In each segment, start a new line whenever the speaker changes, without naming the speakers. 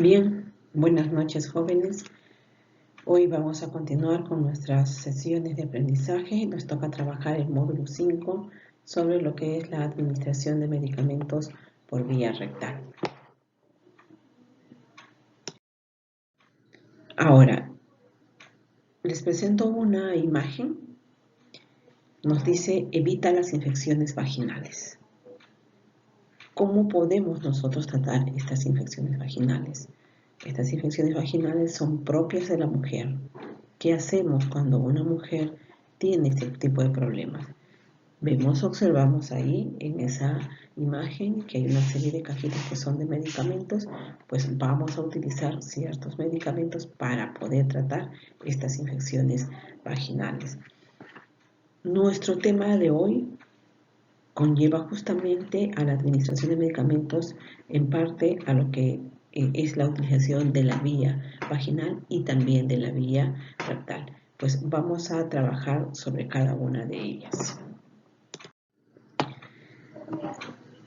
Bien, buenas noches jóvenes. Hoy vamos a continuar con nuestras sesiones de aprendizaje. Nos toca trabajar el módulo 5 sobre lo que es la administración de medicamentos por vía rectal. Ahora, les presento una imagen. Nos dice, evita las infecciones vaginales. ¿Cómo podemos nosotros tratar estas infecciones vaginales? Estas infecciones vaginales son propias de la mujer. ¿Qué hacemos cuando una mujer tiene este tipo de problemas? Observamos ahí en esa imagen que hay una serie de cajitas que son de medicamentos, pues vamos a utilizar ciertos medicamentos para poder tratar estas infecciones vaginales. Nuestro tema de hoy conlleva justamente a la administración de medicamentos, en parte a lo que es la utilización de la vía vaginal y también de la vía rectal. Pues vamos a trabajar sobre cada una de ellas.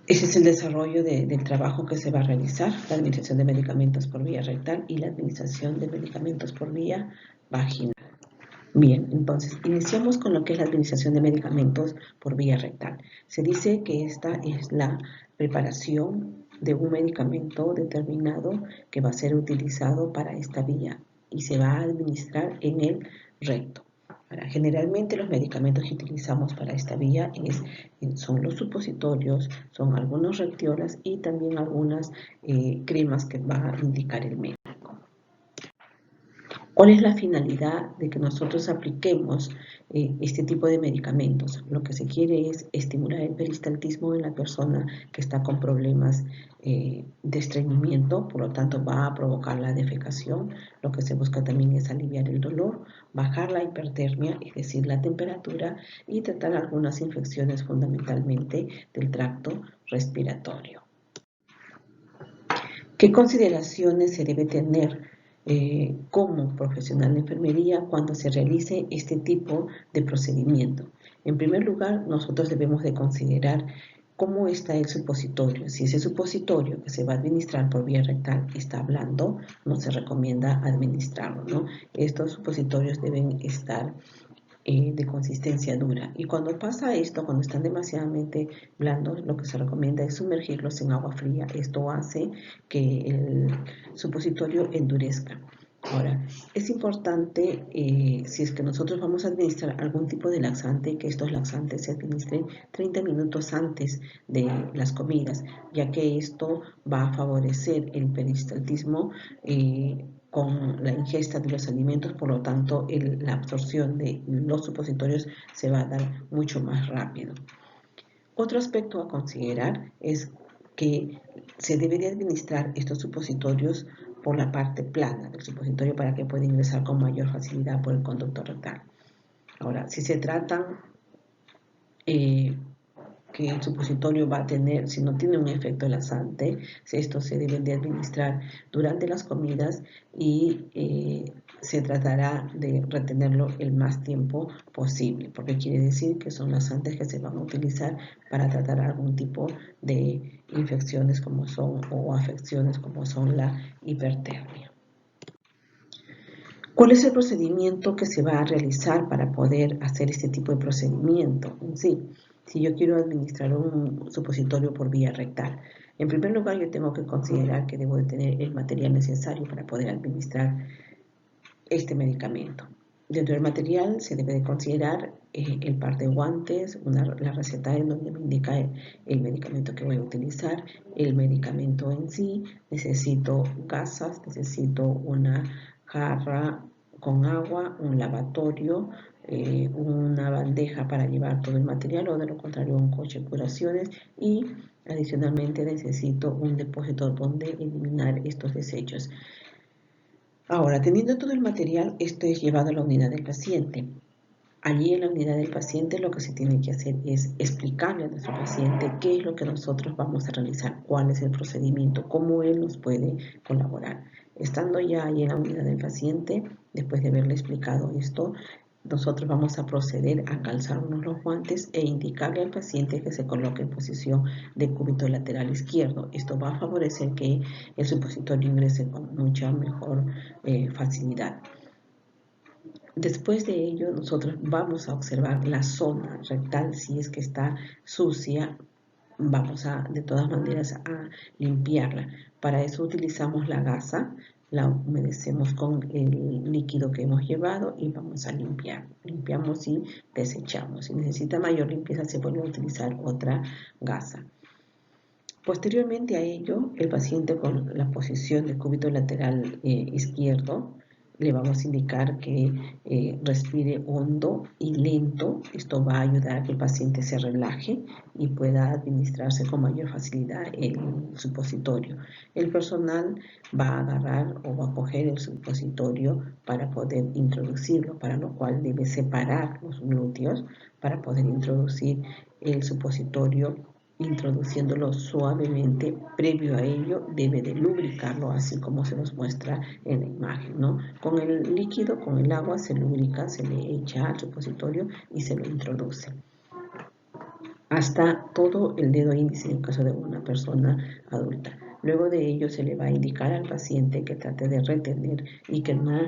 Ese es el desarrollo del trabajo que se va a realizar, la administración de medicamentos por vía rectal y la administración de medicamentos por vía vaginal. Bien, entonces iniciamos con lo que es la administración de medicamentos por vía rectal. Se dice que esta es la preparación de un medicamento determinado que va a ser utilizado para esta vía y se va a administrar en el recto. Ahora, generalmente los medicamentos que utilizamos para esta vía son los supositorios, son algunos rectiolas y también algunas cremas que va a indicar el médico. ¿Cuál es la finalidad de que nosotros apliquemos este tipo de medicamentos? Lo que se quiere es estimular el peristaltismo en la persona que está con problemas de estreñimiento, por lo tanto va a provocar la defecación. Lo que se busca también es aliviar el dolor, bajar la hipertermia, es decir, la temperatura, y tratar algunas infecciones fundamentalmente del tracto respiratorio. ¿Qué consideraciones se debe tener como profesional de enfermería cuando se realice este tipo de procedimiento? En primer lugar, nosotros debemos de considerar cómo está el supositorio. Si ese supositorio que se va a administrar por vía rectal está blando, no se recomienda administrarlo, ¿no? Estos supositorios deben estar de consistencia dura. Y cuando pasa esto, cuando están demasiadamente blandos, lo que se recomienda es sumergirlos en agua fría. Esto hace que el supositorio endurezca. Ahora, es importante, si es que nosotros vamos a administrar algún tipo de laxante, que estos laxantes se administren 30 minutos antes de las comidas, ya que esto va a favorecer el peristaltismo con la ingesta de los alimentos, por lo tanto la absorción de los supositorios se va a dar mucho más rápido. Otro aspecto a considerar es que se debería administrar estos supositorios por la parte plana del supositorio para que pueda ingresar con mayor facilidad por el conducto rectal. Ahora, si se tratan que el supositorio va a tener, si no tiene un efecto laxante, esto se debe de administrar durante las comidas y se tratará de retenerlo el más tiempo posible, porque quiere decir que son laxantes que se van a utilizar para tratar algún tipo de infecciones como son o afecciones como son la hipertermia. ¿Cuál es el procedimiento que se va a realizar para poder hacer este tipo de procedimiento en sí? Si yo quiero administrar un supositorio por vía rectal, en primer lugar yo tengo que considerar que debo de tener el material necesario para poder administrar este medicamento. Dentro del material se debe de considerar el par de guantes, la receta en donde me indica el medicamento que voy a utilizar, el medicamento en sí, necesito gasas, necesito una jarra con agua, un lavatorio, una bandeja para llevar todo el material o de lo contrario un coche de curaciones y adicionalmente necesito un depósito donde eliminar estos desechos. Ahora, teniendo todo el material, esto es llevado a la unidad del paciente. Allí en la unidad del paciente lo que se tiene que hacer es explicarle a nuestro paciente qué es lo que nosotros vamos a realizar, cuál es el procedimiento, cómo él nos puede colaborar. Estando ya ahí en la unidad del paciente, después de haberle explicado esto, nosotros vamos a proceder a calzarnos los guantes e indicarle al paciente que se coloque en posición de cúbito lateral izquierdo. Esto va a favorecer que el supositorio ingrese con mucha mejor facilidad. Después de ello, nosotros vamos a observar la zona rectal. Si es que está sucia, vamos de todas maneras a limpiarla. Para eso utilizamos la gasa, la humedecemos con el líquido que hemos llevado y vamos a limpiar. Limpiamos y desechamos. Si necesita mayor limpieza, se vuelve a utilizar otra gasa. Posteriormente a ello, el paciente con la posición de cúbito lateral izquierdo, le vamos a indicar que respire hondo y lento. Esto va a ayudar a que el paciente se relaje y pueda administrarse con mayor facilidad el supositorio. El personal va a agarrar o va a coger el supositorio para poder introducirlo, para lo cual debe separar los glúteos para poder introducir el supositorio, introduciéndolo suavemente. Previo a ello debe de lubricarlo, así como se nos muestra en la imagen, ¿no? Con el líquido, con el agua se lubrica, se le echa al supositorio y se lo introduce hasta todo el dedo índice en el caso de una persona adulta. Luego de ello se le va a indicar al paciente que trate de retener y que no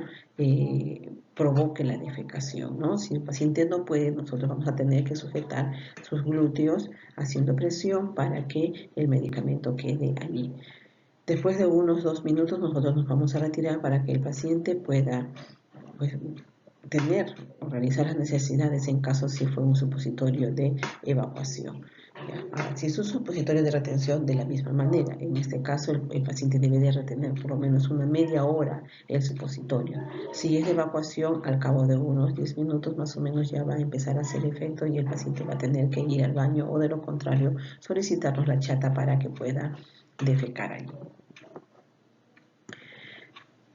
provoque la defecación, ¿no? Si el paciente no puede, nosotros vamos a tener que sujetar sus glúteos haciendo presión para que el medicamento quede allí. Después de unos 2 minutos nosotros nos vamos a retirar para que el paciente pueda tener o realizar las necesidades en caso si fue un supositorio de evacuación. Ahora, si es un supositorio de retención, de la misma manera. En este caso, el paciente debe de retener por lo menos una media hora el supositorio. Si es de evacuación, al cabo de unos 10 minutos más o menos ya va a empezar a hacer efecto y el paciente va a tener que ir al baño o de lo contrario solicitarnos la chata para que pueda defecar allí.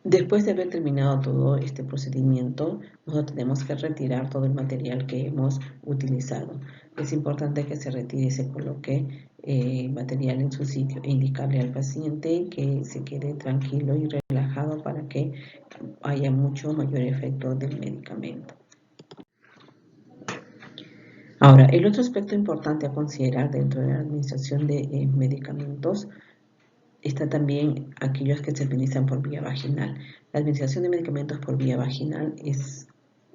Después de haber terminado todo este procedimiento, nosotros tenemos que retirar todo el material que hemos utilizado. Es importante que se retire y se coloque material en su sitio e indicarle al paciente que se quede tranquilo y relajado para que haya mucho mayor efecto del medicamento. Ahora, el otro aspecto importante a considerar dentro de la administración de medicamentos está también aquellos que se administran por vía vaginal. La administración de medicamentos por vía vaginal es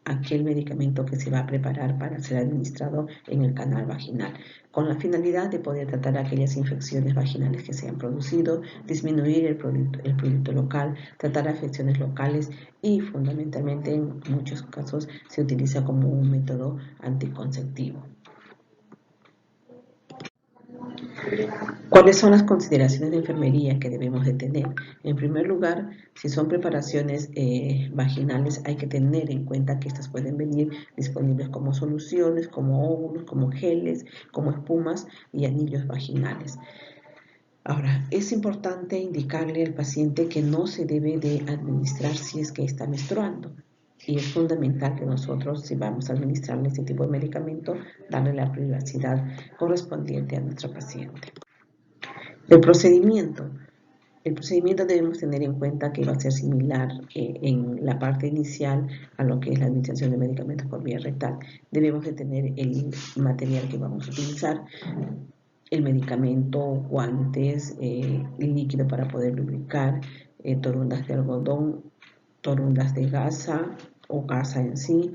aquel medicamento que se va a preparar para ser administrado en el canal vaginal, con la finalidad de poder tratar aquellas infecciones vaginales que se han producido, disminuir el producto local, tratar afecciones locales y fundamentalmente en muchos casos se utiliza como un método anticonceptivo. ¿Cuáles son las consideraciones de enfermería que debemos de tener? En primer lugar, si son preparaciones vaginales, hay que tener en cuenta que estas pueden venir disponibles como soluciones, como óvulos, como geles, como espumas y anillos vaginales. Ahora, es importante indicarle al paciente que no se debe de administrar si es que está menstruando. Y es fundamental que nosotros, si vamos a administrarle este tipo de medicamento, darle la privacidad correspondiente a nuestro paciente. El procedimiento debemos tener en cuenta que va a ser similar en la parte inicial a lo que es la administración de medicamentos por vía rectal. Debemos de tener el material que vamos a utilizar, el medicamento, guantes, líquido para poder lubricar, torundas de algodón, torundas de gasa o gasa en sí,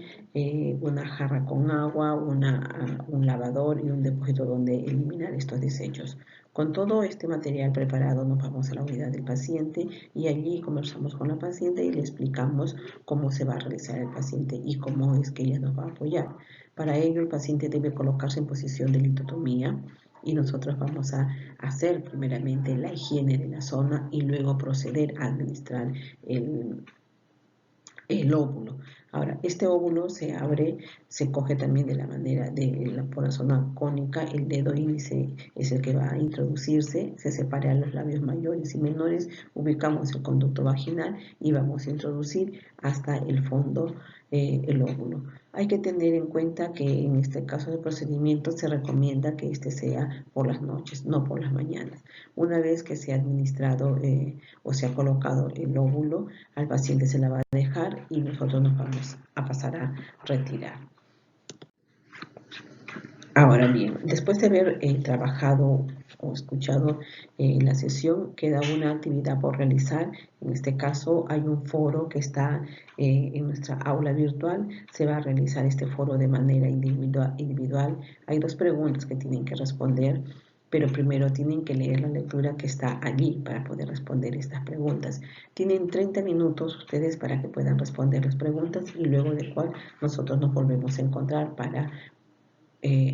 una jarra con agua, un lavador y un depósito donde eliminar estos desechos. Con todo este material preparado nos vamos a la unidad del paciente y allí conversamos con la paciente y le explicamos cómo se va a realizar el paciente y cómo es que ella nos va a apoyar. Para ello el paciente debe colocarse en posición de litotomía y nosotros vamos a hacer primeramente la higiene de la zona y luego proceder a administrar el óvulo. Ahora, este óvulo se abre, se coge también de la manera por la zona cónica, el dedo índice es el que va a introducirse, se separan los labios mayores y menores, ubicamos el conducto vaginal y vamos a introducir hasta el fondo el óvulo. Hay que tener en cuenta que en este caso de procedimiento se recomienda que este sea por las noches, no por las mañanas. Una vez que se ha administrado o se ha colocado el óvulo, al paciente se la va a dejar trabajar y nosotros nos vamos a pasar a retirar. Ahora bien, después de haber trabajado o escuchado la sesión, queda una actividad por realizar. En este caso hay un foro que está en nuestra aula virtual. Se va a realizar este foro de manera individual. Hay 2 preguntas que tienen que responder, pero primero tienen que leer la lectura que está allí para poder responder estas preguntas. Tienen 30 minutos ustedes para que puedan responder las preguntas y luego del cual nosotros nos volvemos a encontrar para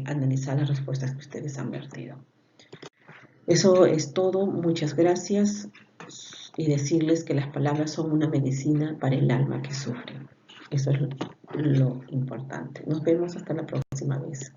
analizar las respuestas que ustedes han vertido. Eso es todo, muchas gracias y decirles que las palabras son una medicina para el alma que sufre. Eso es lo importante. Nos vemos hasta la próxima vez.